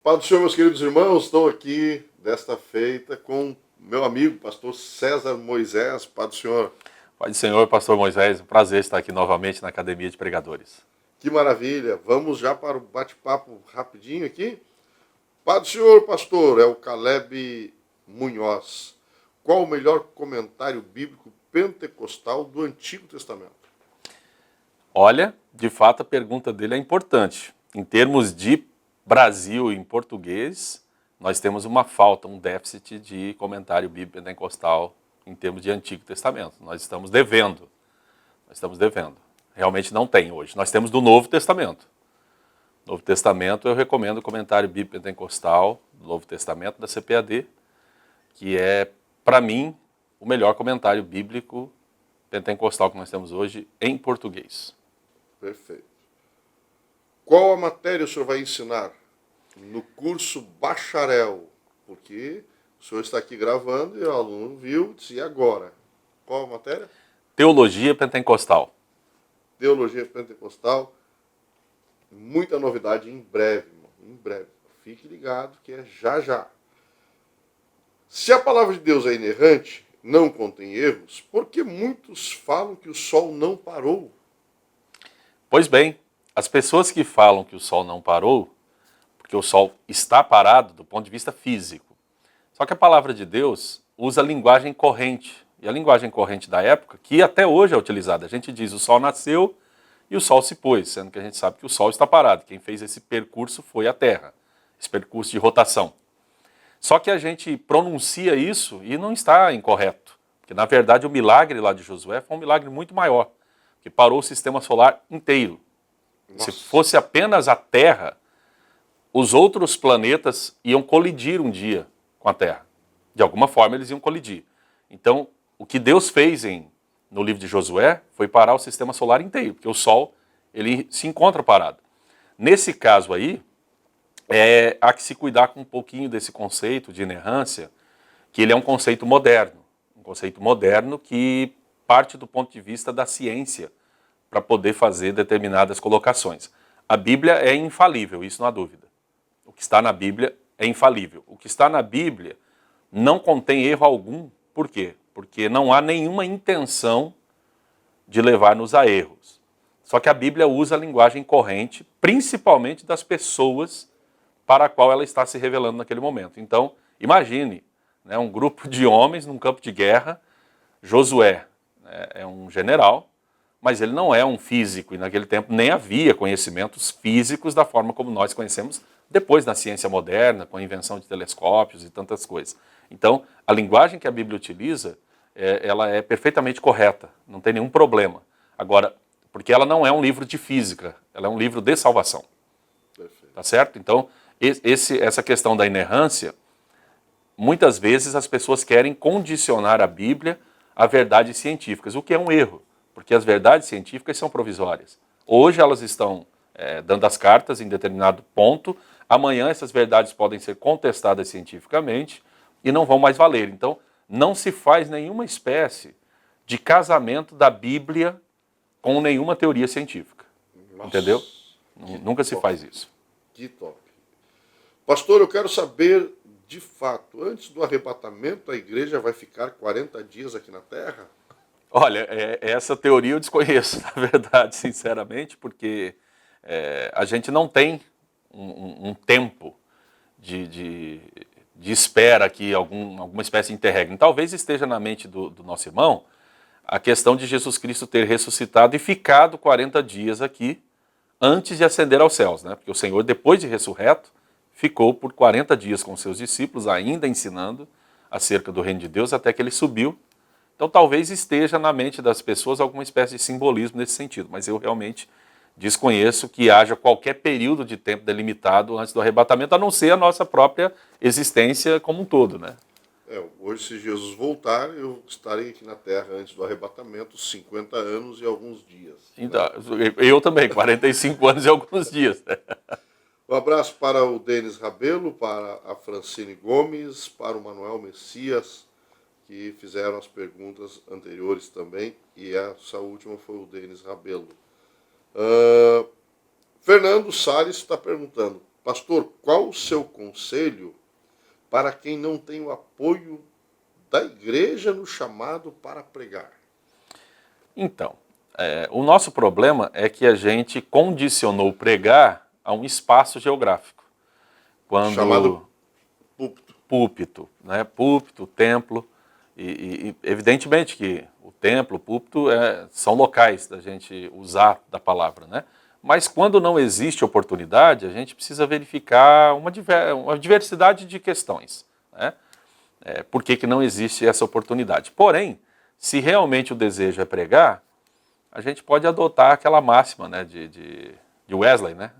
Pai do Senhor, meus queridos irmãos, estou aqui desta feita com meu amigo, pastor César Moisés. Pai do Senhor. Pai do Senhor, pastor Moisés, um prazer estar aqui novamente na Academia de Pregadores. Que maravilha. Vamos já para o bate-papo rapidinho aqui. Pai do Senhor, pastor, é o Caleb Munhoz. Qual o melhor comentário bíblico pentecostal do Antigo Testamento? Olha, de fato a pergunta dele é importante. Em termos de Brasil em português, nós temos uma falta, um déficit de comentário bíblico pentecostal em termos de Antigo Testamento. Nós estamos devendo. Realmente não tem hoje. Nós temos do Novo Testamento. Novo Testamento, eu recomendo o comentário bíblico pentecostal do Novo Testamento da CPAD, que é, para mim, o melhor comentário bíblico pentecostal que nós temos hoje em português. Perfeito. Qual a matéria o senhor vai ensinar no curso bacharel? Porque o senhor está aqui gravando e o aluno viu, disse, e agora? Qual a matéria? Teologia pentecostal. Teologia pentecostal. Muita novidade em breve, irmão. Em breve. Fique ligado que é já já. Se a palavra de Deus é inerrante, não contém erros, por que muitos falam que o sol não parou? Pois bem, as pessoas que falam que o sol não parou, porque o sol está parado do ponto de vista físico. Só que a palavra de Deus usa a linguagem corrente. E a linguagem corrente da época, que até hoje é utilizada, a gente diz o sol nasceu e o sol se pôs, sendo que a gente sabe que o sol está parado. Quem fez esse percurso foi a Terra, esse percurso de rotação. Só que a gente pronuncia isso e não está incorreto. Porque, na verdade, o milagre lá de Josué foi um milagre muito maior, que parou o sistema solar inteiro. Nossa. Se fosse apenas a Terra, os outros planetas iam colidir um dia com a Terra. De alguma forma, eles iam colidir. Então, o que Deus fez no livro de Josué foi parar o sistema solar inteiro, porque o Sol ele se encontra parado. Nesse caso aí, há que se cuidar com um pouquinho desse conceito de inerrância, que ele é um conceito moderno que parte do ponto de vista da ciência para poder fazer determinadas colocações. A Bíblia é infalível, isso não há dúvida. O que está na Bíblia é infalível. O que está na Bíblia não contém erro algum. Por quê? Porque não há nenhuma intenção de levar-nos a erros. Só que a Bíblia usa a linguagem corrente, principalmente das pessoas para a qual ela está se revelando naquele momento. Então, imagine, né, um grupo de homens num campo de guerra. Josué, né, é um general, mas ele não é um físico, e naquele tempo nem havia conhecimentos físicos da forma como nós conhecemos depois na ciência moderna, com a invenção de telescópios e tantas coisas. Então, a linguagem que a Bíblia utiliza, ela é perfeitamente correta, não tem nenhum problema. Agora, porque ela não é um livro de física, ela é um livro de salvação. Perfeito. Tá certo? Então, essa questão da inerrância, muitas vezes as pessoas querem condicionar a Bíblia a verdades científicas, o que é um erro, porque as verdades científicas são provisórias. Hoje elas estão dando as cartas em determinado ponto, amanhã essas verdades podem ser contestadas cientificamente e não vão mais valer. Então, não se faz nenhuma espécie de casamento da Bíblia com nenhuma teoria científica. Nossa, entendeu? Nunca se faz isso. Que top. Pastor, eu quero saber, de fato, antes do arrebatamento, a igreja vai ficar 40 dias aqui na Terra? Olha, essa teoria eu desconheço, na verdade, sinceramente, porque a gente não tem um tempo de espera aqui, alguma espécie de interregno. Talvez esteja na mente do nosso irmão a questão de Jesus Cristo ter ressuscitado e ficado 40 dias aqui antes de ascender aos céus, né? Porque o Senhor, depois de ressurreto, ficou por 40 dias com seus discípulos, ainda ensinando acerca do reino de Deus, até que ele subiu. Então talvez esteja na mente das pessoas alguma espécie de simbolismo nesse sentido, mas eu realmente desconheço que haja qualquer período de tempo delimitado antes do arrebatamento, a não ser a nossa própria existência como um todo, né? Hoje, se Jesus voltar, eu estarei aqui na Terra antes do arrebatamento, 50 anos e alguns dias. Então, eu também, 45 anos e alguns dias. Um abraço para o Denis Rabelo, para a Francine Gomes, para o Manuel Messias, que fizeram as perguntas anteriores também, e essa última foi o Denis Rabelo. Fernando Salles está perguntando, Pastor, qual o seu conselho para quem não tem o apoio da igreja no chamado para pregar? Então, o nosso problema é que a gente condicionou pregar a um espaço geográfico. Chamado púlpito. Púlpito, né? Púlpito, templo, e evidentemente que o templo, o púlpito são locais da gente usar da palavra, né? Mas quando não existe oportunidade, a gente precisa verificar uma diversidade de questões, né? Por que não existe essa oportunidade? Porém, se realmente o desejo é pregar, a gente pode adotar aquela máxima, né, de Wesley, né?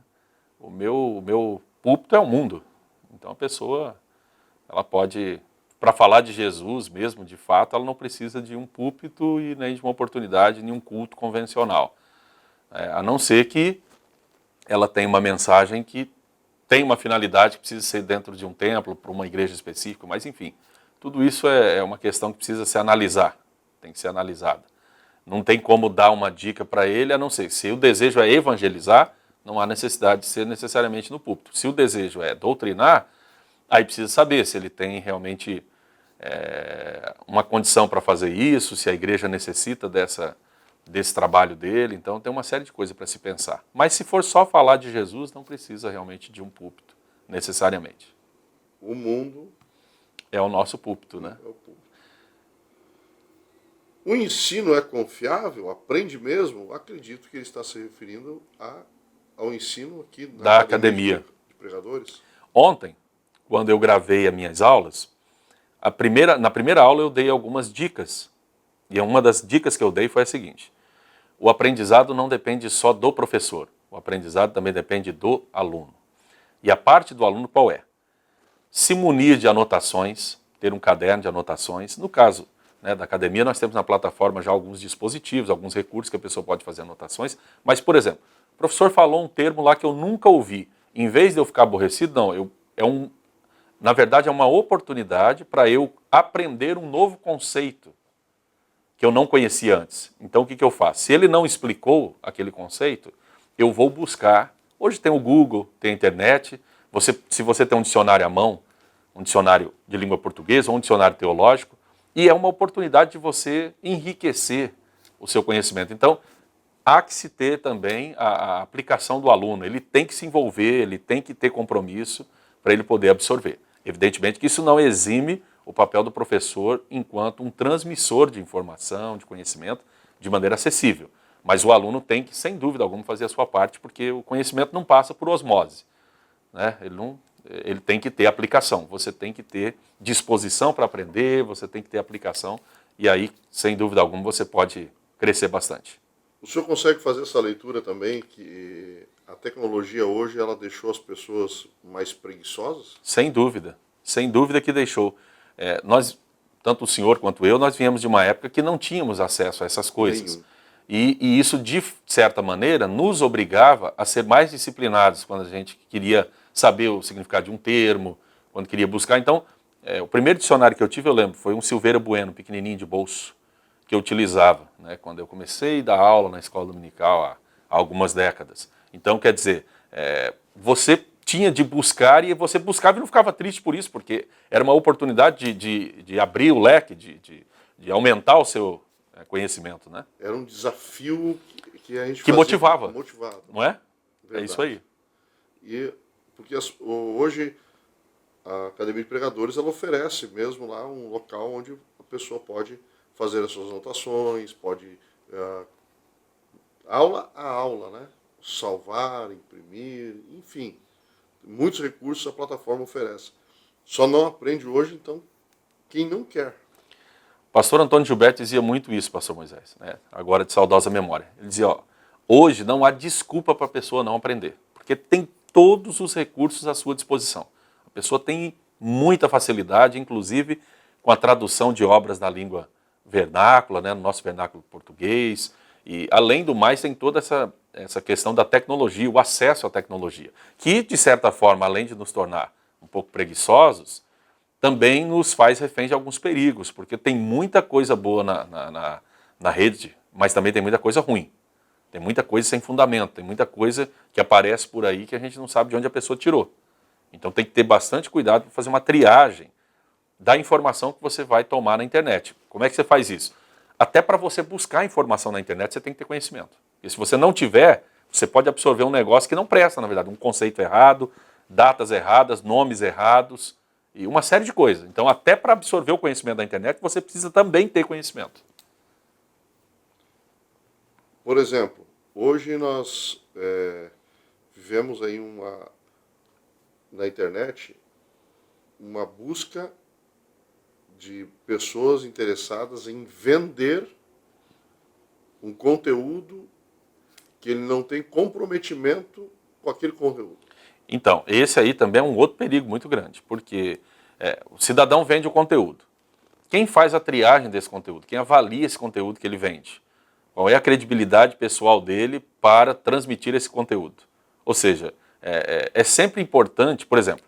O meu púlpito é o mundo. Então a pessoa, ela pode, para falar de Jesus mesmo, de fato, ela não precisa de um púlpito e nem de uma oportunidade, nem um culto convencional. A não ser que ela tenha uma mensagem que tem uma finalidade que precisa ser dentro de um templo, para uma igreja específica, mas enfim, tudo isso é uma questão que precisa se analisar, tem que ser analisada. Não tem como dar uma dica para ele, a não ser se o desejo é evangelizar, não há necessidade de ser necessariamente no púlpito. Se o desejo é doutrinar, aí precisa saber se ele tem realmente uma condição para fazer isso, se a igreja necessita desse trabalho dele. Então tem uma série de coisas para se pensar. Mas se for só falar de Jesus, não precisa realmente de um púlpito, necessariamente. O mundo é o nosso púlpito, né? É o púlpito. O ensino é confiável? Aprende mesmo? Acredito que ele está se referindo ao ensino aqui da academia de pregadores. Ontem, quando eu gravei as minhas aulas, na primeira aula eu dei algumas dicas. E uma das dicas que eu dei foi a seguinte: o aprendizado não depende só do professor, o aprendizado também depende do aluno. E a parte do aluno qual é? Se munir de anotações, ter um caderno de anotações. No caso, né, da academia, nós temos na plataforma já alguns dispositivos, alguns recursos que a pessoa pode fazer anotações. Mas, por exemplo, o professor falou um termo lá que eu nunca ouvi. Em vez de eu ficar aborrecido, não, na verdade é uma oportunidade para eu aprender um novo conceito que eu não conhecia antes. Então o que eu faço? Se ele não explicou aquele conceito, eu vou buscar. Hoje tem o Google, tem a internet. Se você tem um dicionário à mão, um dicionário de língua portuguesa ou um dicionário teológico, e é uma oportunidade de você enriquecer o seu conhecimento. Então, há que se ter também a aplicação do aluno. Ele tem que se envolver, ele tem que ter compromisso para ele poder absorver. Evidentemente que isso não exime o papel do professor enquanto um transmissor de informação, de conhecimento, de maneira acessível. Mas o aluno tem que, sem dúvida alguma, fazer a sua parte, porque o conhecimento não passa por osmose, né? Ele tem que ter aplicação, você tem que ter disposição para aprender, você tem que ter aplicação, e aí, sem dúvida alguma, você pode crescer bastante. O senhor consegue fazer essa leitura também, que a tecnologia hoje ela deixou as pessoas mais preguiçosas? Sem dúvida que deixou. Nós, tanto o senhor quanto eu, nós viemos de uma época que não tínhamos acesso a essas coisas. E isso, de certa maneira, nos obrigava a ser mais disciplinados quando a gente queria saber o significado de um termo, quando queria buscar. Então, o primeiro dicionário que eu tive, eu lembro, foi um Silveira Bueno, pequenininho de bolso, que eu utilizava, né, quando eu comecei a dar aula na escola dominical há algumas décadas. Então, quer dizer, você tinha de buscar e você buscava e não ficava triste por isso, porque era uma oportunidade de abrir o leque, de aumentar o seu conhecimento, né? Era um desafio que a gente que fazia, motivava, não é? Verdade. É isso aí. E porque hoje a Academia de Pregadores ela oferece mesmo lá um local onde a pessoa pode fazer as suas anotações, pode aula a aula, né? Salvar, imprimir, enfim, muitos recursos a plataforma oferece. Só não aprende hoje, então, quem não quer. Pastor Antônio Gilberto dizia muito isso, pastor Moisés, né? Agora de saudosa memória. Ele dizia, hoje não há desculpa para a pessoa não aprender, porque tem todos os recursos à sua disposição. A pessoa tem muita facilidade, inclusive com a tradução de obras na língua vernácula, né, no nosso vernáculo português, e além do mais tem toda essa questão da tecnologia, o acesso à tecnologia, que de certa forma, além de nos tornar um pouco preguiçosos, também nos faz refém de alguns perigos, porque tem muita coisa boa na rede, mas também tem muita coisa ruim. Tem muita coisa sem fundamento, tem muita coisa que aparece por aí que a gente não sabe de onde a pessoa tirou. Então tem que ter bastante cuidado para fazer uma triagem da informação que você vai tomar na internet. Como é que você faz isso? Até para você buscar informação na internet, você tem que ter conhecimento. E se você não tiver, você pode absorver um negócio que não presta, na verdade, um conceito errado, datas erradas, nomes errados e uma série de coisas. Então, até para absorver o conhecimento da internet, você precisa também ter conhecimento. Por exemplo, hoje nós vivemos aí na internet uma busca de pessoas interessadas em vender um conteúdo que ele não tem comprometimento com aquele conteúdo. Então, esse aí também é um outro perigo muito grande, porque o cidadão vende o conteúdo. Quem faz a triagem desse conteúdo? Quem avalia esse conteúdo que ele vende? Qual é a credibilidade pessoal dele para transmitir esse conteúdo? Ou seja, é sempre importante, por exemplo,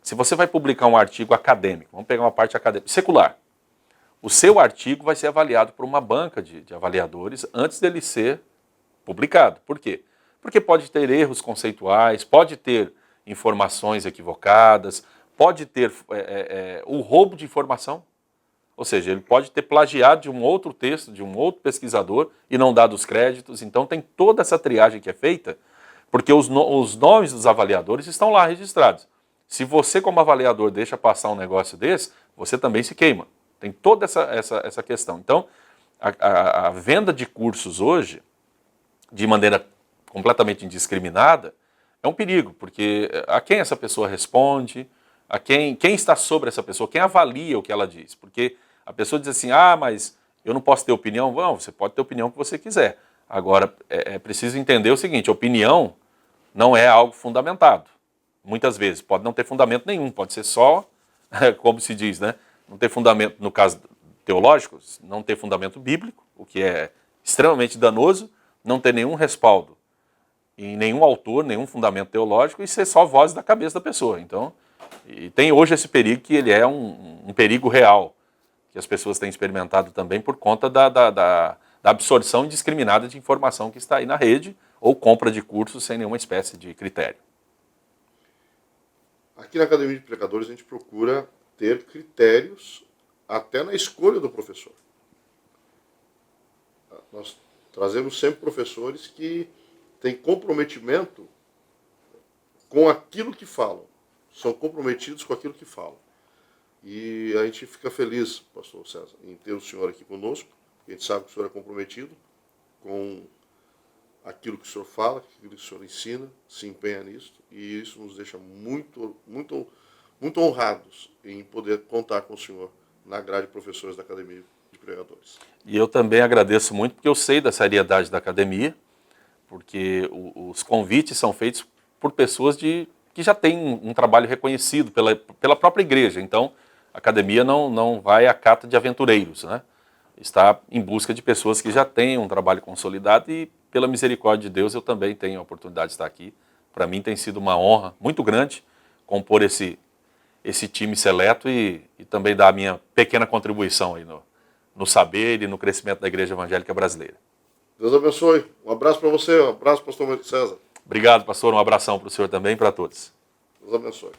se você vai publicar um artigo acadêmico, vamos pegar uma parte acadêmica, secular, o seu artigo vai ser avaliado por uma banca de avaliadores antes dele ser publicado. Por quê? Porque pode ter erros conceituais, pode ter informações equivocadas, pode ter o roubo de informação. Ou seja, ele pode ter plagiado de um outro texto, de um outro pesquisador e não dado os créditos. Então tem toda essa triagem que é feita, porque os nomes dos avaliadores estão lá registrados. Se você, como avaliador, deixa passar um negócio desse, você também se queima. Tem toda essa questão. Então, a venda de cursos hoje, de maneira completamente indiscriminada, é um perigo, porque a quem essa pessoa responde, a quem está sobre essa pessoa, quem avalia o que ela diz. Porque a pessoa diz assim, mas eu não posso ter opinião. Não, você pode ter a opinião que você quiser. Agora, é preciso entender o seguinte, opinião não é algo fundamentado. Muitas vezes, pode não ter fundamento nenhum, pode ser só, como se diz, né? Não ter fundamento, no caso teológico, não ter fundamento bíblico, o que é extremamente danoso, não ter nenhum respaldo em nenhum autor, nenhum fundamento teológico e ser só voz da cabeça da pessoa. Então, e tem hoje esse perigo que ele é um perigo real, que as pessoas têm experimentado também por conta da absorção indiscriminada de informação que está aí na rede ou compra de cursos sem nenhuma espécie de critério. Aqui na Academia de Pregadores a gente procura ter critérios até na escolha do professor. Nós trazemos sempre professores que têm comprometimento com aquilo que falam. São comprometidos com aquilo que falam. E a gente fica feliz, pastor César, em ter o senhor aqui conosco. A gente sabe que o senhor é comprometido com aquilo que o senhor fala, aquilo que o senhor ensina, se empenha nisso. E isso nos deixa muito, muito, muito honrados em poder contar com o senhor na grade de professores da Academia de Pregadores. E eu também agradeço muito, porque eu sei da seriedade da academia, porque os convites são feitos por pessoas que já têm um trabalho reconhecido pela própria igreja. Então, a academia não vai à cata de aventureiros, né? Está em busca de pessoas que já têm um trabalho consolidado e, pela misericórdia de Deus, eu também tenho a oportunidade de estar aqui. Para mim tem sido uma honra muito grande compor esse time seleto e também dar a minha pequena contribuição aí no saber e no crescimento da Igreja Evangélica Brasileira. Deus abençoe. Um abraço para você, um abraço, pastor César. Obrigado, pastor. Um abração para o senhor também e para todos. Deus abençoe.